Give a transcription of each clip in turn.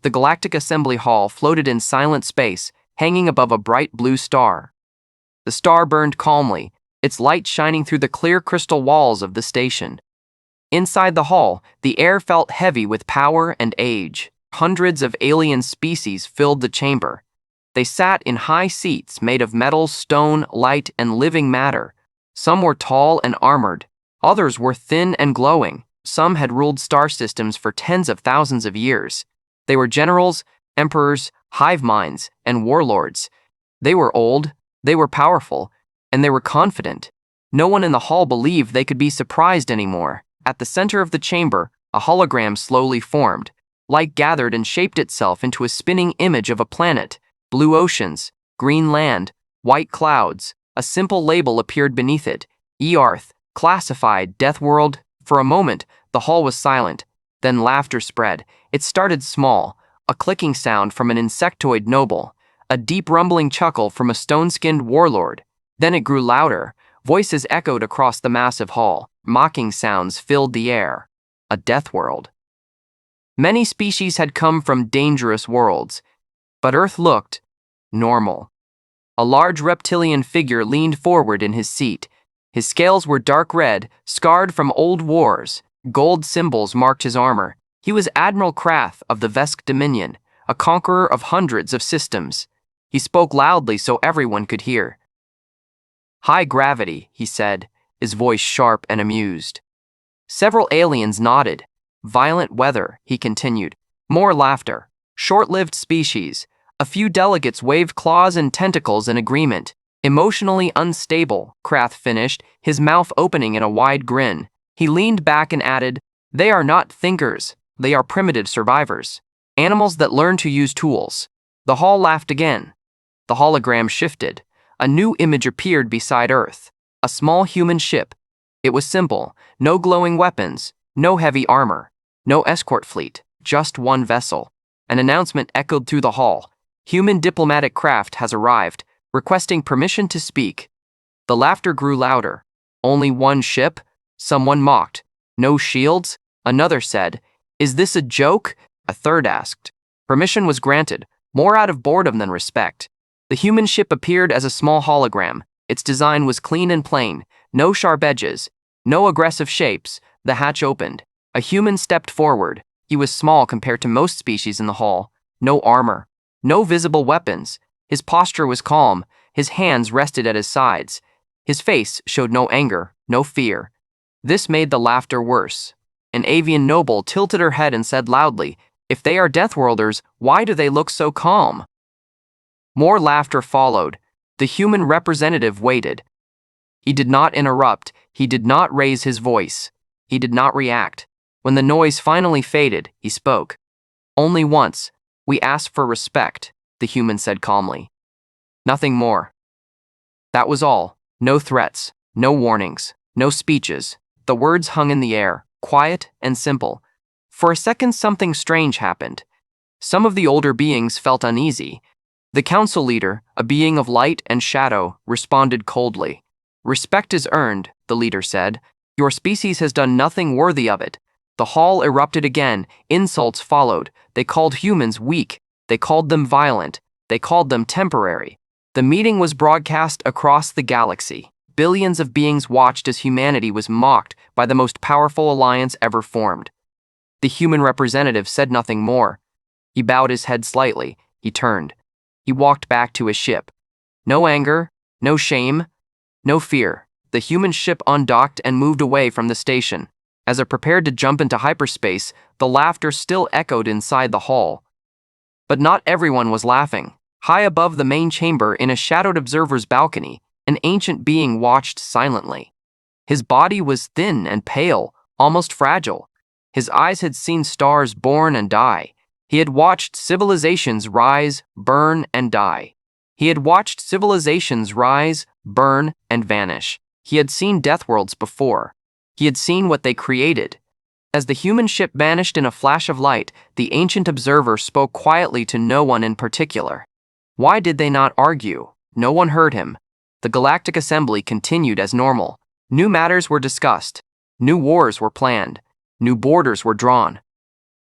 The Galactic Assembly Hall floated in silent space, hanging above a bright blue star. The star burned calmly, its light shining through the clear crystal walls of the station. Inside the hall, the air felt heavy with power and age. Hundreds of alien species filled the chamber. They sat in high seats made of metal, stone, light, and living matter. Some were tall and armored. Others were thin and glowing. Some had ruled star systems for tens of thousands of years. They were generals, emperors, hive minds, and warlords. They were old, they were powerful, and they were confident. No one in the hall believed they could be surprised anymore. At the center of the chamber, a hologram slowly formed. Light gathered and shaped itself into a spinning image of a planet. Blue oceans, green land, white clouds. A simple label appeared beneath it. Earth, classified, Deathworld. For a moment, the hall was silent. Then laughter spread. It started small, a clicking sound from an insectoid noble, a deep rumbling chuckle from a stone-skinned warlord. Then it grew louder. Voices echoed across the massive hall. Mocking sounds filled the air. A death world. Many species had come from dangerous worlds, but Earth looked normal. A large reptilian figure leaned forward in his seat. His scales were dark red, scarred from old wars. Gold symbols marked his armor. He was Admiral Krath of the Vesk Dominion, a conqueror of hundreds of systems. He spoke loudly so everyone could hear. "High gravity," he said, his voice sharp and amused. Several aliens nodded. "Violent weather," he continued. More laughter. "Short-lived species." A few delegates waved claws and tentacles in agreement. "Emotionally unstable," Krath finished, his mouth opening in a wide grin. He leaned back and added, "They are not thinkers. They are primitive survivors. Animals that learn to use tools." The hall laughed again. The hologram shifted. A new image appeared beside Earth. A small human ship. It was simple. No glowing weapons. No heavy armor. No escort fleet. Just one vessel. An announcement echoed through the hall. "Human diplomatic craft has arrived, requesting permission to speak." The laughter grew louder. "Only one ship?" Someone mocked. "No shields?" Another said. "Is this a joke?" A third asked. Permission was granted, more out of boredom than respect. The human ship appeared as a small hologram. Its design was clean and plain. No sharp edges. No aggressive shapes. The hatch opened. A human stepped forward. He was small compared to most species in the hall. No armor. No visible weapons. His posture was calm. His hands rested at his sides. His face showed no anger, no fear. This made the laughter worse. An avian noble tilted her head and said loudly, "If they are Deathworlders, why do they look so calm?" More laughter followed. The human representative waited. He did not interrupt. He did not raise his voice. He did not react. When the noise finally faded, he spoke. "Only once. We asked for respect," the human said calmly. "Nothing more." That was all. No threats, no warnings, no speeches. The words hung in the air, quiet and simple. For a second, something strange happened. Some of the older beings felt uneasy. The council leader, a being of light and shadow, responded coldly. "Respect is earned," the leader said. "Your species has done nothing worthy of it." The hall erupted again. Insults followed. They called humans weak. They called them violent. They called them temporary. The meeting was broadcast across the galaxy. Billions of beings watched as humanity was mocked by the most powerful alliance ever formed. The human representative said nothing more. He bowed his head slightly. He turned. He walked back to his ship. No anger, no shame, no fear. The human ship undocked and moved away from the station. As it prepared to jump into hyperspace, the laughter still echoed inside the hall. But not everyone was laughing. High above the main chamber, in a shadowed observer's balcony, an ancient being watched silently. His body was thin and pale, almost fragile. His eyes had seen stars born and die. He had watched civilizations rise, burn, and die. He had watched civilizations rise, burn, and vanish. He had seen Deathworlds before. He had seen what they created. As the human ship vanished in a flash of light, the ancient observer spoke quietly to no one in particular. Why did they not argue? No one heard him. The Galactic Assembly continued as normal. New matters were discussed. New wars were planned. New borders were drawn.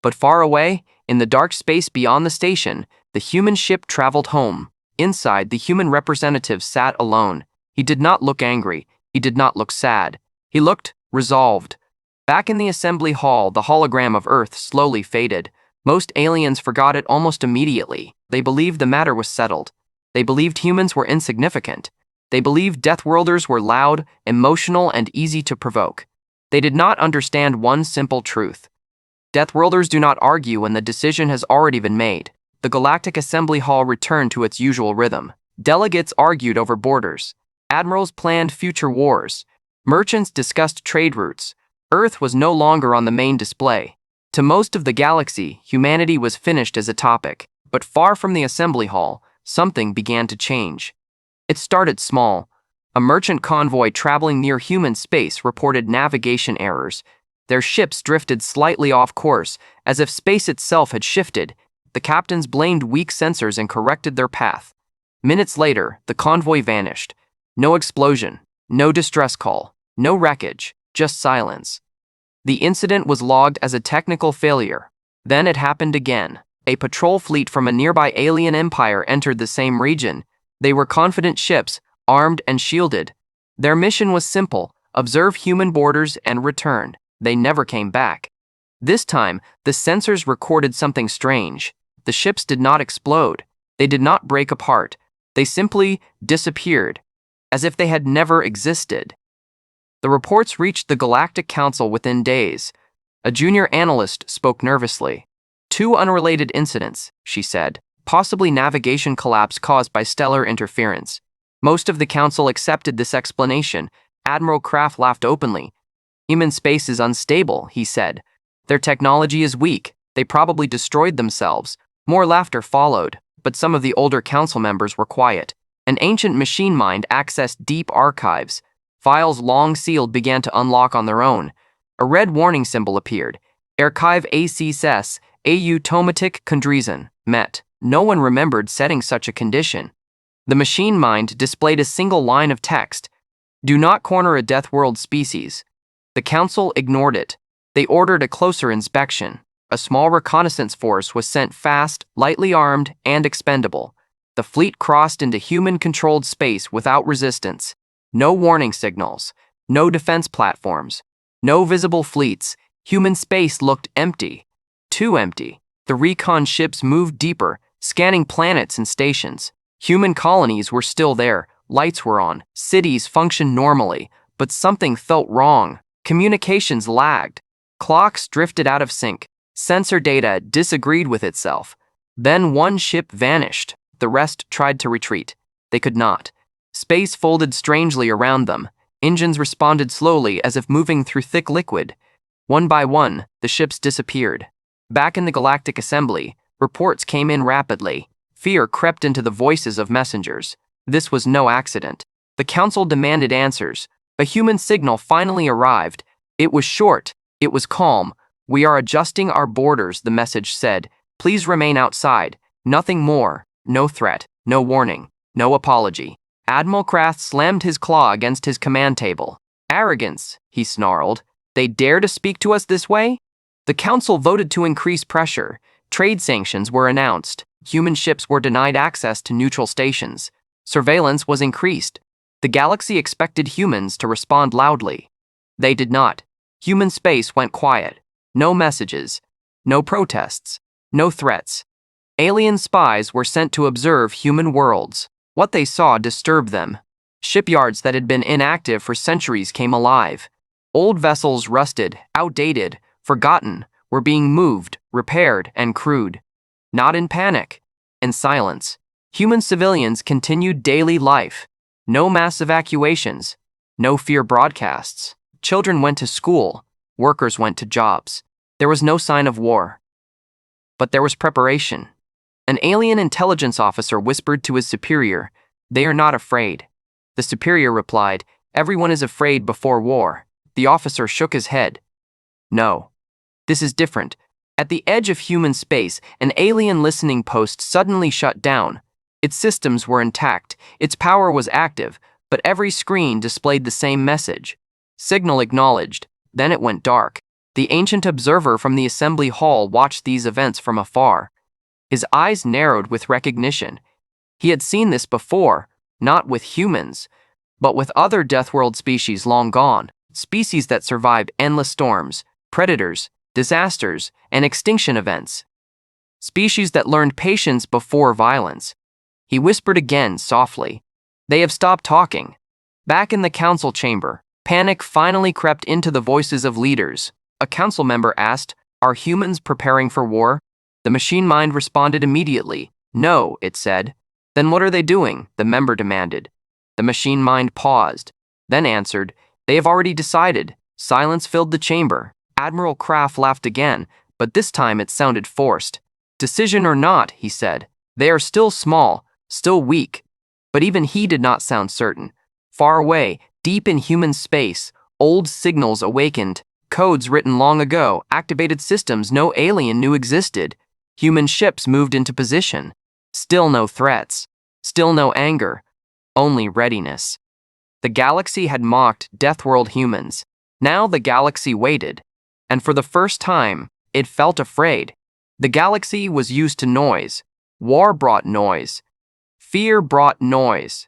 But far away, in the dark space beyond the station, the human ship traveled home. Inside, the human representative sat alone. He did not look angry. He did not look sad. He looked resolved. Back in the assembly hall, the hologram of Earth slowly faded. Most aliens forgot it almost immediately. They believed the matter was settled. They believed humans were insignificant. They believed Deathworlders were loud, emotional, and easy to provoke. They did not understand one simple truth. Deathworlders do not argue when the decision has already been made. The Galactic Assembly Hall returned to its usual rhythm. Delegates argued over borders. Admirals planned future wars. Merchants discussed trade routes. Earth was no longer on the main display. To most of the galaxy, humanity was finished as a topic. But far from the assembly hall, something began to change. It started small. A merchant convoy traveling near human space reported navigation errors. Their ships drifted slightly off course, as if space itself had shifted. The captains blamed weak sensors and corrected their path. Minutes later, the convoy vanished. No explosion, no distress call, no wreckage, just silence. The incident was logged as a technical failure. Then it happened again. A patrol fleet from a nearby alien empire entered the same region. They were confident ships, armed and shielded. Their mission was simple: observe human borders and return. They never came back. This time, the sensors recorded something strange. The ships did not explode. They did not break apart. They simply disappeared, as if they had never existed. The reports reached the Galactic Council within days. A junior analyst spoke nervously. Two unrelated incidents, she said, possibly navigation collapse caused by stellar interference. Most of the council accepted this explanation. Admiral Kraft laughed openly. Human space is unstable, he said. Their technology is weak. They probably destroyed themselves. More laughter followed, but some of the older council members were quiet. An ancient machine mind accessed deep archives. Files long sealed began to unlock on their own. A red warning symbol appeared. Archive ACS, automatic Kondrezen, met. No one remembered setting such a condition. The machine mind displayed a single line of text. Do not corner a Deathworld species. The council ignored it. They ordered a closer inspection. A small reconnaissance force was sent fast, lightly armed, and expendable. The fleet crossed into human-controlled space without resistance. No warning signals. No defense platforms. No visible fleets. Human space looked empty. Too empty. The recon ships moved deeper, scanning planets and stations. Human colonies were still there. Lights were on. Cities functioned normally. But something felt wrong. Communications lagged. Clocks drifted out of sync. Sensor data disagreed with itself. Then one ship vanished. The rest tried to retreat. They could not. Space folded strangely around them. Engines responded slowly, as if moving through thick liquid. One by one, the ships disappeared. Back in the Galactic Assembly, reports came in rapidly. Fear crept into the voices of messengers. This was no accident. The council demanded answers. A human signal finally arrived. It was short. It was calm. We are adjusting our borders, the message said. Please remain outside. Nothing more. No threat. No warning. No apology. Admiral Kraft slammed his claw against his command table. Arrogance, he snarled. They dare to speak to us this way? The council voted to increase pressure. Trade sanctions were announced. Human ships were denied access to neutral stations. Surveillance was increased. The galaxy expected humans to respond loudly. They did not. Human space went quiet. No messages. No protests. No threats. Alien spies were sent to observe human worlds. What they saw disturbed them. Shipyards that had been inactive for centuries came alive. Old vessels rusted, outdated, forgotten, were being moved, repaired, and crewed. Not in panic. In silence. Human civilians continued daily life. No mass evacuations. No fear broadcasts. Children went to school. Workers went to jobs. There was no sign of war. But there was preparation. An alien intelligence officer whispered to his superior, "They are not afraid." The superior replied, "Everyone is afraid before war." The officer shook his head. "No. This is different." At the edge of human space, an alien listening post suddenly shut down. Its systems were intact, its power was active, but every screen displayed the same message. Signal acknowledged. Then it went dark. The ancient observer from the assembly hall watched these events from afar. His eyes narrowed with recognition. He had seen this before, not with humans, but with other Deathworld species long gone, species that survived endless storms, predators, disasters, and extinction events. Species that learned patience before violence. He whispered again softly. They have stopped talking. Back in the council chamber, panic finally crept into the voices of leaders. A council member asked, "Are humans preparing for war?" The machine mind responded immediately. "No," it said. "Then what are they doing?" the member demanded. The machine mind paused, then answered, "They have already decided." Silence filled the chamber. Admiral Kraft laughed again, but this time it sounded forced. "Decision or not," he said, "they are still small, still weak." But even he did not sound certain. Far away, deep in human space, old signals awakened. Codes written long ago, activated systems no alien knew existed. Human ships moved into position. Still no threats. Still no anger. Only readiness. The galaxy had mocked Deathworld humans. Now the galaxy waited. And for the first time, it felt afraid. The galaxy was used to noise. War brought noise. Fear brought noise.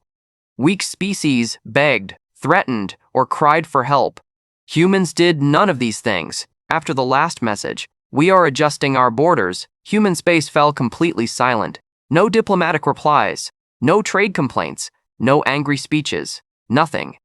Weak species begged, threatened, or cried for help. Humans did none of these things. After the last message, "We are adjusting our borders," human space fell completely silent. No diplomatic replies, no trade complaints, no angry speeches, nothing.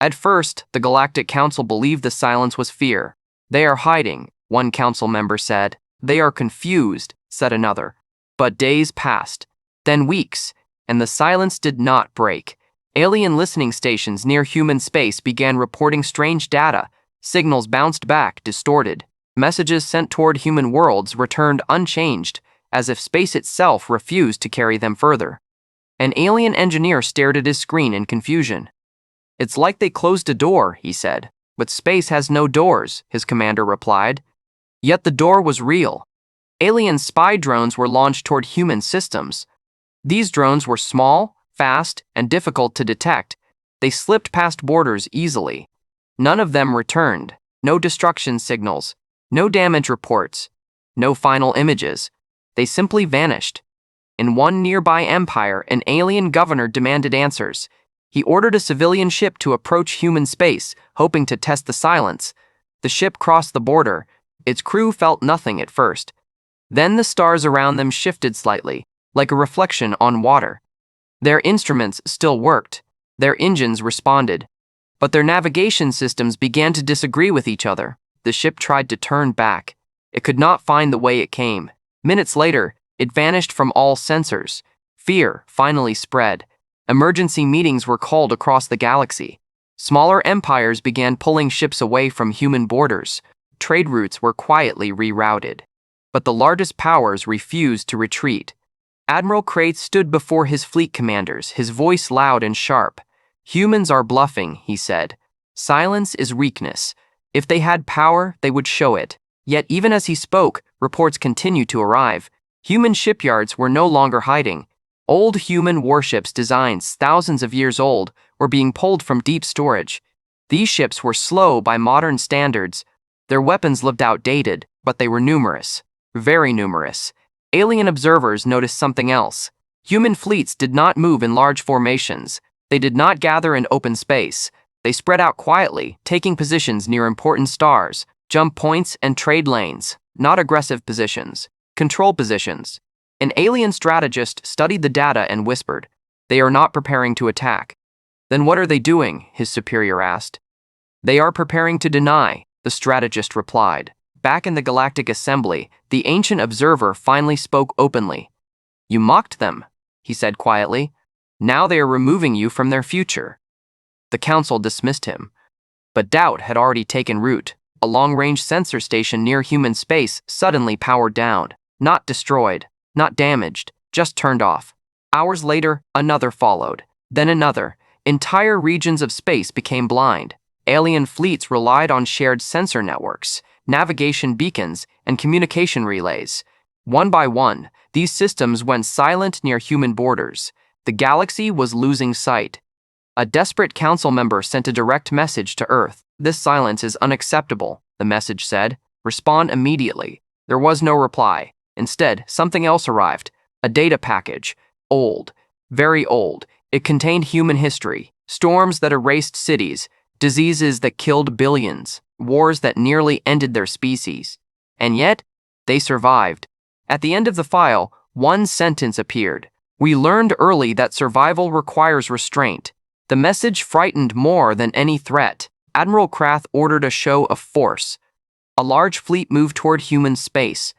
At first, the Galactic Council believed the silence was fear. "They are hiding," one council member said. "They are confused," said another. But days passed, then weeks, and the silence did not break. Alien listening stations near human space began reporting strange data. Signals bounced back, distorted. Messages sent toward human worlds returned unchanged, as if space itself refused to carry them further. An alien engineer stared at his screen in confusion. "It's like they closed a door," he said. "But space has no doors," his commander replied. Yet the door was real. Alien spy drones were launched toward human systems. These drones were small, fast, and difficult to detect. They slipped past borders easily. None of them returned. No destruction signals. No damage reports. No final images. They simply vanished. In one nearby empire, an alien governor demanded answers. He ordered a civilian ship to approach human space, hoping to test the silence. The ship crossed the border. Its crew felt nothing at first. Then the stars around them shifted slightly, like a reflection on water. Their instruments still worked. Their engines responded. But their navigation systems began to disagree with each other. The ship tried to turn back. It could not find the way it came. Minutes later, it vanished from all sensors. Fear finally spread. Emergency meetings were called across the galaxy. Smaller empires began pulling ships away from human borders. Trade routes were quietly rerouted. But the largest powers refused to retreat. Admiral Kraith stood before his fleet commanders, his voice loud and sharp. "Humans are bluffing," he said. "Silence is weakness. If they had power, they would show it." Yet even as he spoke, reports continued to arrive. Human shipyards were no longer hiding. Old human warships, designs thousands of years old, were being pulled from deep storage. These ships were slow by modern standards. Their weapons looked outdated, but they were numerous. Very numerous. Alien observers noticed something else. Human fleets did not move in large formations. They did not gather in open space. They spread out quietly, taking positions near important stars, jump points, and trade lanes. Not aggressive positions. Control positions. An alien strategist studied the data and whispered, "They are not preparing to attack." "Then what are they doing?" his superior asked. "They are preparing to deny," the strategist replied. Back in the Galactic Assembly, the ancient observer finally spoke openly. "You mocked them," he said quietly. "Now they are removing you from their future." The council dismissed him. But doubt had already taken root. A long-range sensor station near human space suddenly powered down. Not destroyed, not damaged, just turned off. Hours later, another followed. Then another. Entire regions of space became blind. Alien fleets relied on shared sensor networks, navigation beacons, and communication relays. One by one, these systems went silent near human borders. The galaxy was losing sight. A desperate council member sent a direct message to Earth. "This silence is unacceptable. the message said. Respond immediately. There was no reply. Instead, something else arrived. A data package. Old. Very old. It contained human history. Storms that erased cities. Diseases that killed billions. Wars that nearly ended their species. And yet, they survived. At the end of the file, one sentence appeared. We learned early that survival requires restraint. The message frightened more than any threat. Admiral Krath ordered a show of force. A large fleet moved toward human space.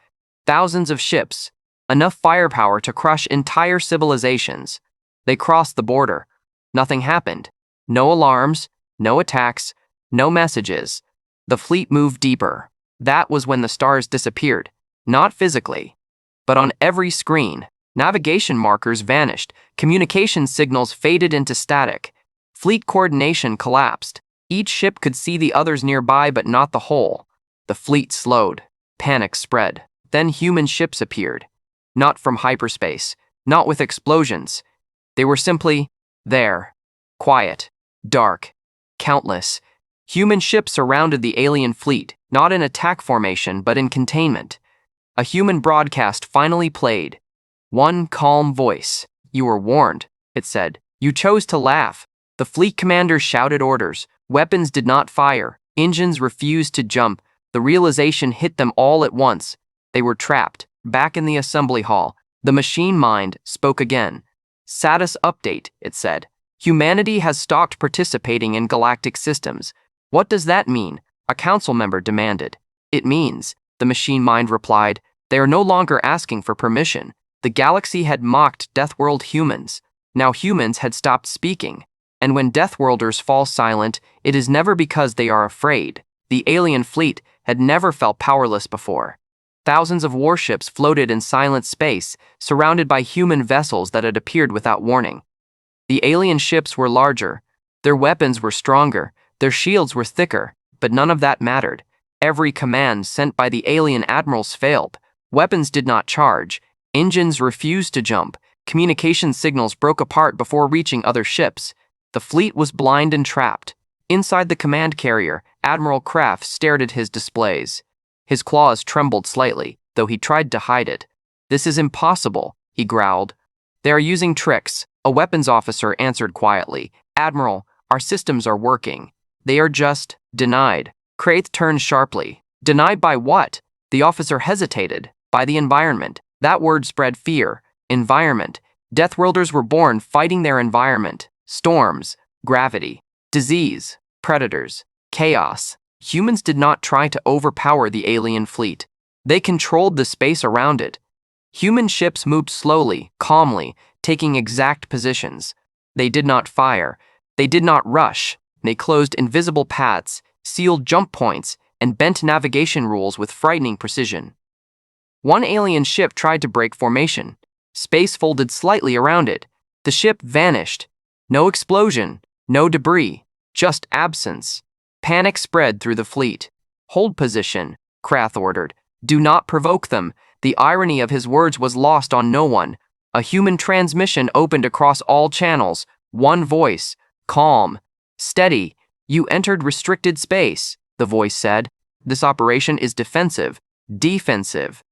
Thousands of ships. Enough firepower to crush entire civilizations. They crossed the border. Nothing happened. No alarms, no attacks, no messages. The fleet moved deeper. That was when the stars disappeared. Not physically, but on every screen. Navigation markers vanished. Communication signals faded into static. Fleet coordination collapsed. Each ship could see the others nearby, but not the whole. The fleet slowed. Panic spread. Then human ships appeared. Not from hyperspace. Not with explosions. They were simply there. Quiet. Dark. Countless. Human ships surrounded the alien fleet, not in attack formation, but in containment. A human broadcast finally played. One calm voice. You were warned, it said. You chose to laugh. The fleet commander shouted orders. Weapons did not fire. Engines refused to jump. The realization hit them all at once. They were trapped. Back in the assembly hall, the machine mind spoke again. Status update, it said. Humanity has stopped participating in galactic systems. What does that mean? A council member demanded. It means, the machine mind replied, they are no longer asking for permission. The galaxy had mocked Deathworld humans. Now humans had stopped speaking. And when Deathworlders fall silent, it is never because they are afraid. The alien fleet had never felt powerless before. Thousands of warships floated in silent space, surrounded by human vessels that had appeared without warning. The alien ships were larger. Their weapons were stronger. Their shields were thicker. But none of that mattered. Every command sent by the alien admirals failed. Weapons did not charge. Engines refused to jump. Communication signals broke apart before reaching other ships. The fleet was blind and trapped. Inside the command carrier, Admiral Kraft stared at his displays. His claws trembled slightly, though he tried to hide it. This is impossible, he growled. They are using tricks, a weapons officer answered quietly. Admiral, our systems are working. They are just denied. Krath turned sharply. Denied by what? The officer hesitated. By the environment. That word spread fear. Environment. Deathworlders were born fighting their environment. Storms, gravity, disease, predators, chaos. Humans did not try to overpower the alien fleet. They controlled the space around it. Human ships moved slowly, calmly, taking exact positions. They did not fire. They did not rush. They closed invisible paths, sealed jump points, and bent navigation rules with frightening precision. One alien ship tried to break formation. Space folded slightly around it. The ship vanished. No explosion, no debris, just absence. Panic spread through the fleet. Hold position, Krath ordered. Do not provoke them. The irony of his words was lost on no one. A human transmission opened across all channels. One voice, calm, steady. You entered restricted space, the voice said. This operation is defensive. Defensive.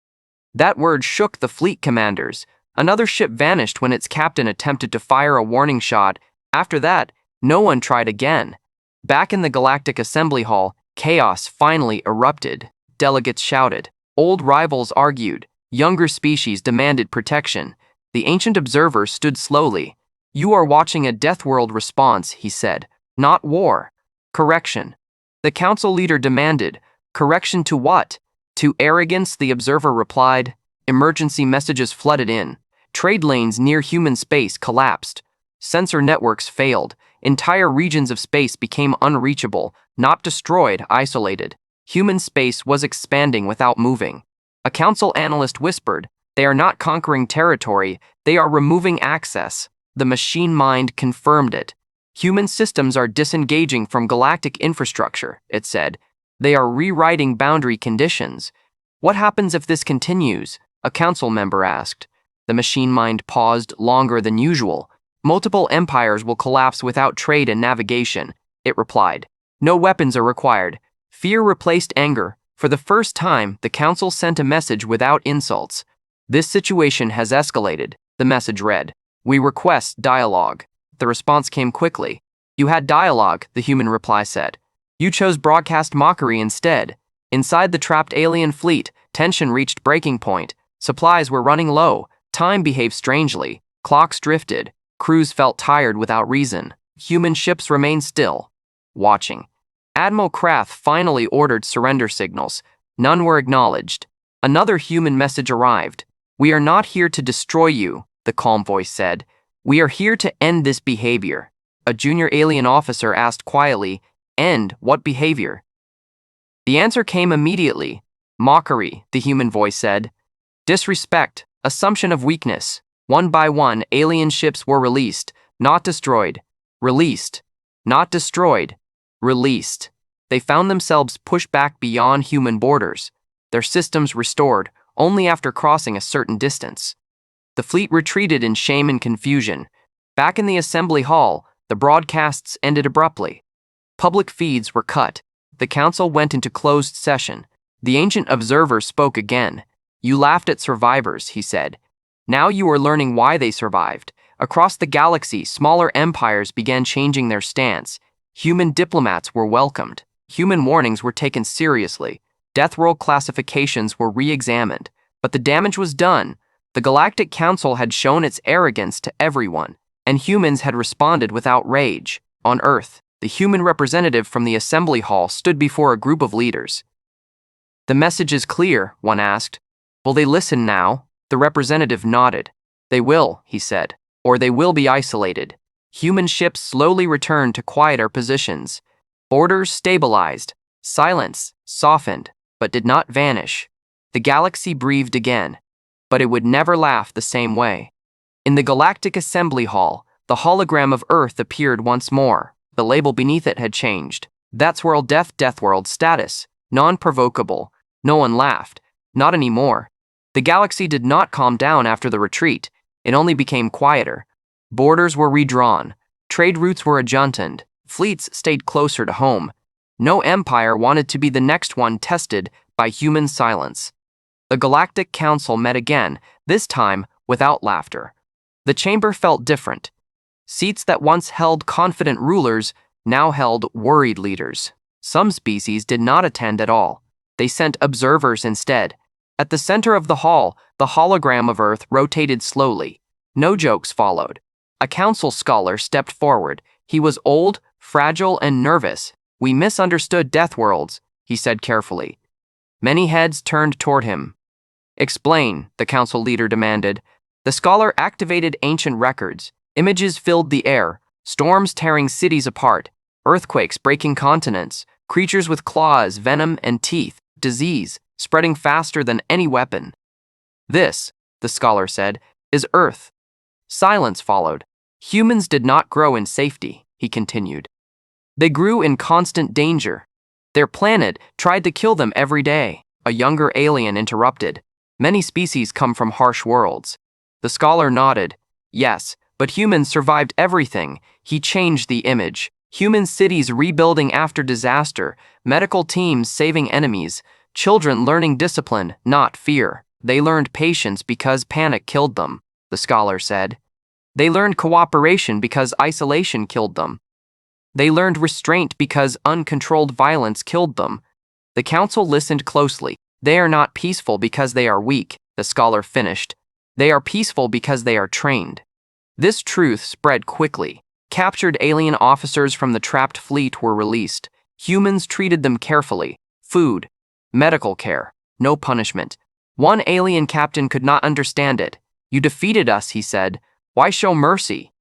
That word shook the fleet commanders. Another ship vanished when its captain attempted to fire a warning shot. After that, no one tried again. Back in the Galactic Assembly Hall, chaos finally erupted. Delegates shouted. Old rivals argued. Younger species demanded protection. The ancient observer stood slowly. You are watching a Deathworld response, he said. Not war. Correction. The council leader demanded. Correction to what? To arrogance, the observer replied. Emergency messages flooded in. Trade lanes near human space collapsed. Sensor networks failed. Entire regions of space became unreachable, not destroyed, isolated. Human space was expanding without moving. A council analyst whispered, they are not conquering territory, they are removing access. The machine mind confirmed it. Human systems are disengaging from galactic infrastructure, it said. They are rewriting boundary conditions. What happens if this continues? A council member asked. The machine mind paused longer than usual. Multiple empires will collapse without trade and navigation, it replied. No weapons are required. Fear replaced anger. For the first time, the council sent a message without insults. "This situation has escalated," the message read. "We request dialogue." The response came quickly. "You had dialogue," the human reply said. "You chose broadcast mockery instead." Inside the trapped alien fleet, tension reached breaking point. Supplies were running low. Time behaved strangely. Clocks drifted. Crews felt tired without reason. Human ships remained still, watching. Admiral Krath finally ordered surrender signals. None were acknowledged. Another human message arrived. "We are not here to destroy you," the calm voice said. "We are here to end this behavior." A junior alien officer asked quietly, "End what behavior?" The answer came immediately. "Mockery," the human voice said. "Disrespect, assumption of weakness." One by one, alien ships were released, not destroyed. Released, not destroyed. Released. They found themselves pushed back beyond human borders, their systems restored only after crossing a certain distance. The fleet retreated in shame and confusion. Back in the assembly hall, the broadcasts ended abruptly. Public feeds were cut. The council went into closed session. The ancient observer spoke again. "You laughed at survivors," he said. "Now you are learning why they survived." Across the galaxy, smaller empires began changing their stance. Human diplomats were welcomed. Human warnings were taken seriously. Deathworld classifications were re-examined. But the damage was done. The Galactic Council had shown its arrogance to everyone, and humans had responded with outrage. On Earth, the human representative from the assembly hall stood before a group of leaders. "The message is clear," one asked. "Will they listen now?" The representative nodded. "They will," he said, "or they will be isolated." Human ships slowly returned to quieter positions. Borders stabilized. Silence softened, but did not vanish. The galaxy breathed again, but it would never laugh the same way. In the Galactic Assembly Hall, the hologram of Earth appeared once more. The label beneath it had changed. Deathworld Deathworld status. Non-provocable. No one laughed. Not anymore. The galaxy did not calm down after the retreat. It only became quieter. Borders were redrawn. Trade routes were adjusted. Fleets stayed closer to home. No empire wanted to be the next one tested by human silence. The Galactic Council met again, this time without laughter. The chamber felt different. Seats that once held confident rulers now held worried leaders. Some species did not attend at all. They sent observers instead. At the center of the hall, the hologram of Earth rotated slowly. No jokes followed. A council scholar stepped forward. He was old, fragile, and nervous. "We misunderstood Deathworlds," he said carefully. Many heads turned toward him. "Explain," the council leader demanded. The scholar activated ancient records. Images filled the air, storms tearing cities apart, earthquakes breaking continents, creatures with claws, venom, and teeth, disease spreading faster than any weapon. "This," the scholar said, "is Earth." Silence followed. "Humans did not grow in safety," he continued. "They grew in constant danger. Their planet tried to kill them every day." A younger alien interrupted. "Many species come from harsh worlds." The scholar nodded. "Yes, but humans survived everything." He changed the image. Human cities rebuilding after disaster, medical teams saving enemies, children learning discipline, not fear. "They learned patience because panic killed them," the scholar said. "They learned cooperation because isolation killed them. They learned restraint because uncontrolled violence killed them." The council listened closely. "They are not peaceful because they are weak," the scholar finished. "They are peaceful because they are trained." This truth spread quickly. Captured alien officers from the trapped fleet were released. Humans treated them carefully. Food, medical care, no punishment. One alien captain could not understand it. "You defeated us," he said. "Why show mercy?"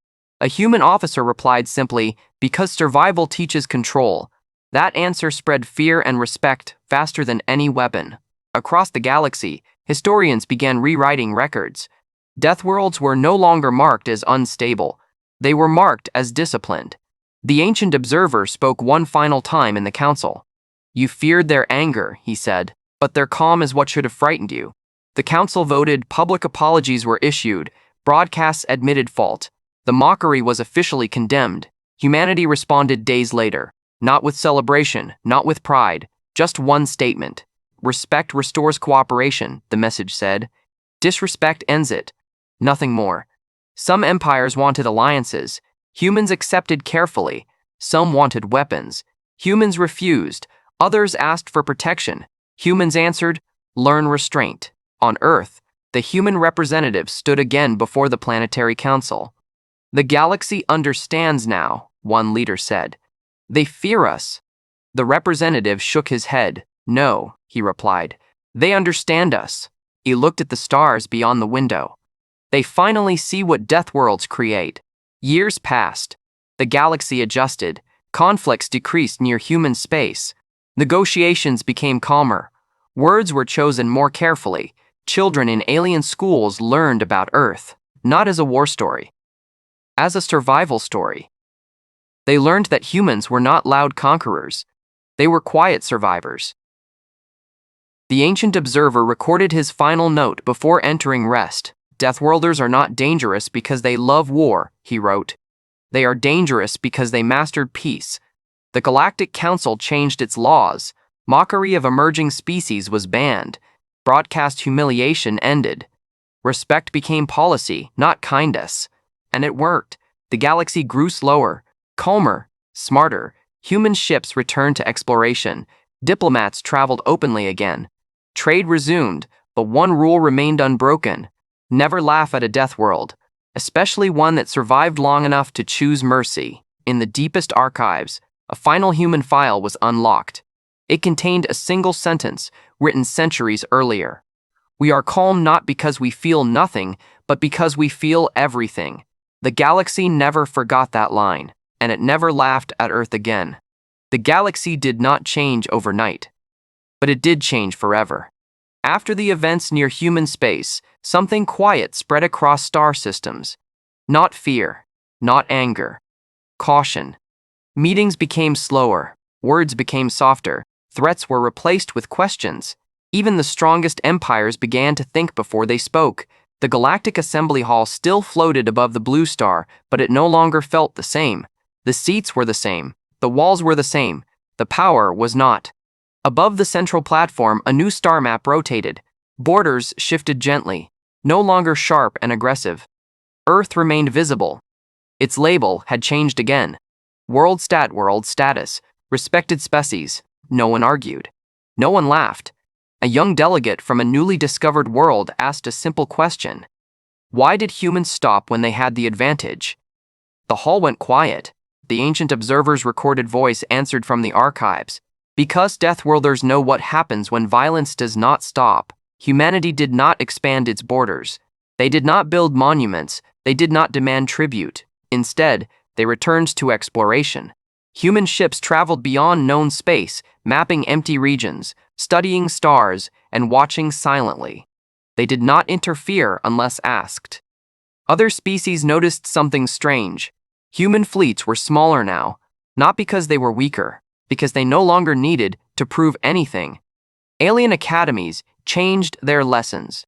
A human officer replied simply, "Because survival teaches control." That answer spread fear and respect faster than any weapon. Across the galaxy, historians began rewriting records. Deathworlds were no longer marked as unstable. They were marked as disciplined. The ancient observer spoke one final time in the council. "You feared their anger," he said, "but their calm is what should have frightened you." The council voted, public apologies were issued, broadcasts admitted fault. The mockery was officially condemned. Humanity responded days later, not with celebration, not with pride, Just one statement. Respect restores cooperation, the message said. Disrespect ends it. Nothing more. Some empires wanted alliances. Humans accepted carefully. Some wanted weapons. Humans refused. Others asked for protection. Humans answered, learn restraint. On Earth, the human representatives stood again before the planetary council. The galaxy understands now, one leader said. They fear us. The representative shook his head. No, he replied. They understand us. He looked at the stars beyond the window. They finally see what Deathworlds create. Years passed. The galaxy adjusted. Conflicts decreased near human space. Negotiations became calmer. Words were chosen more carefully. Children in alien schools learned about Earth, not as a war story, as a survival story. They learned that humans were not loud conquerors. They were quiet survivors. The ancient observer recorded his final note before entering rest. Deathworlders are not dangerous because they love war, he wrote. They are dangerous because they mastered peace. The Galactic Council changed its laws. Mockery of emerging species was banned. Broadcast humiliation ended. Respect became policy, not kindness. And it worked. The galaxy grew slower, calmer, smarter. Human ships returned to exploration. Diplomats traveled openly again. Trade resumed, but one rule remained unbroken. Never laugh at a death world, especially one that survived long enough to choose mercy. In the deepest archives, a final human file was unlocked. It contained a single sentence, written centuries earlier. We are calm not because we feel nothing, but because we feel everything. The galaxy never forgot that line, and it never laughed at Earth again. The galaxy did not change overnight, but it did change forever. After the events near human space, something quiet spread across star systems. Not fear, not anger, caution. Meetings became slower, words became softer, threats were replaced with questions. Even the strongest empires began to think before they spoke. The Galactic Assembly Hall still floated above the blue star, but it no longer felt the same. The seats were the same, the walls were the same, the power was not. Above the central platform, a new star map rotated. Borders shifted gently, no longer sharp and aggressive. Earth remained visible. Its label had changed again. World status, respected species. No one argued. No one laughed. A young delegate from a newly discovered world asked a simple question. Why did humans stop when they had the advantage? The hall went quiet. The ancient observer's recorded voice answered from the archives. Because Deathworlders know what happens when violence does not stop, humanity did not expand its borders. They did not build monuments. They did not demand tribute. Instead, they returned to exploration. Human ships traveled beyond known space, mapping empty regions, studying stars, and watching silently. They did not interfere unless asked. Other species noticed something strange. Human fleets were smaller now, not because they were weaker, because they no longer needed to prove anything. Alien academies changed their lessons.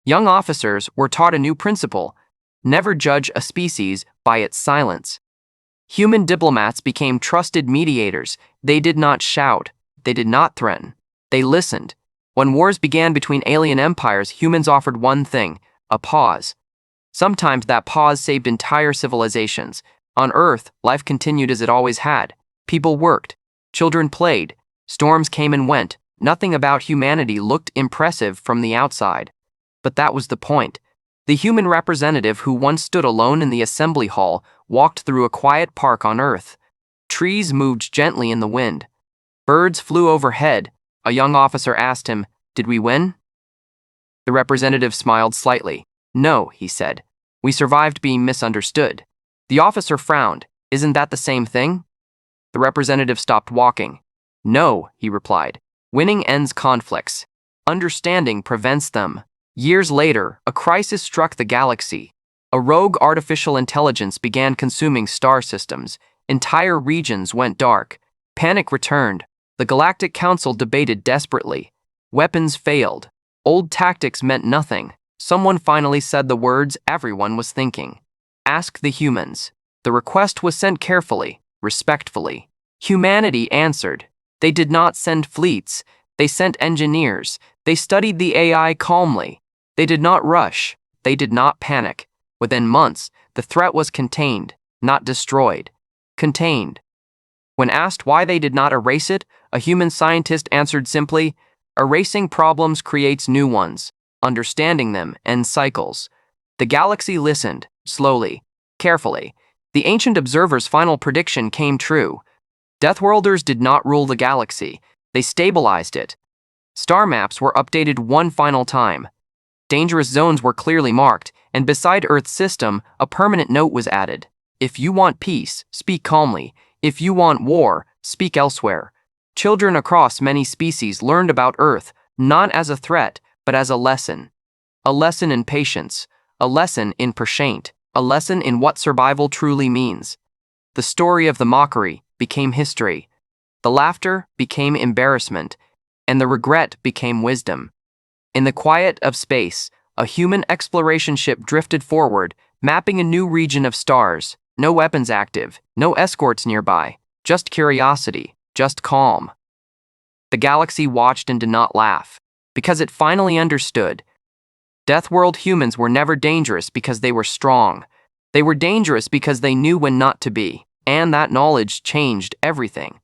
Young officers were taught a new principle: never judge a species by its silence. Human diplomats became trusted mediators. They did not shout. They did not threaten. They listened. When wars began between alien empires, humans offered one thing: a pause. Sometimes that pause saved entire civilizations. On Earth, life continued as it always had. People worked. Children played. Storms came and went. Nothing about humanity looked impressive from the outside. But that was the point. The human representative who once stood alone in the assembly hall walked through a quiet park on Earth. Trees moved gently in the wind. Birds flew overhead. A young officer asked him, "Did we win?" The representative smiled slightly. "No," he said. "We survived being misunderstood." The officer frowned. "Isn't that the same thing?" The representative stopped walking. "No," he replied. "Winning ends conflicts. Understanding prevents them." Years later, a crisis struck the galaxy. A rogue artificial intelligence began consuming star systems. Entire regions went dark. Panic returned. The Galactic Council debated desperately. Weapons failed. Old tactics meant nothing. Someone finally said the words everyone was thinking. "Ask the humans." The request was sent carefully, respectfully. Humanity answered. They did not send fleets, they sent engineers. They studied the AI calmly. They did not rush, they did not panic. Within months, the threat was contained, not destroyed. Contained. When asked why they did not erase it, a human scientist answered simply, "Erasing problems creates new ones. Understanding them ends cycles." The galaxy listened, slowly, carefully. The ancient observer's final prediction came true. Deathworlders did not rule the galaxy, they stabilized it. Star maps were updated one final time. Dangerous zones were clearly marked, and beside Earth's system, a permanent note was added. If you want peace, speak calmly. If you want war, speak elsewhere. Children across many species learned about Earth, not as a threat, but as a lesson. A lesson in patience, a lesson in patience, a lesson in what survival truly means. The story of the mockery became history. The laughter became embarrassment, and the regret became wisdom. In the quiet of space, a human exploration ship drifted forward, mapping a new region of stars. No weapons active, no escorts nearby, just curiosity, just calm. The galaxy watched and did not laugh, because it finally understood. Deathworld humans were never dangerous because they were strong. They were dangerous because they knew when not to be, and that knowledge changed everything.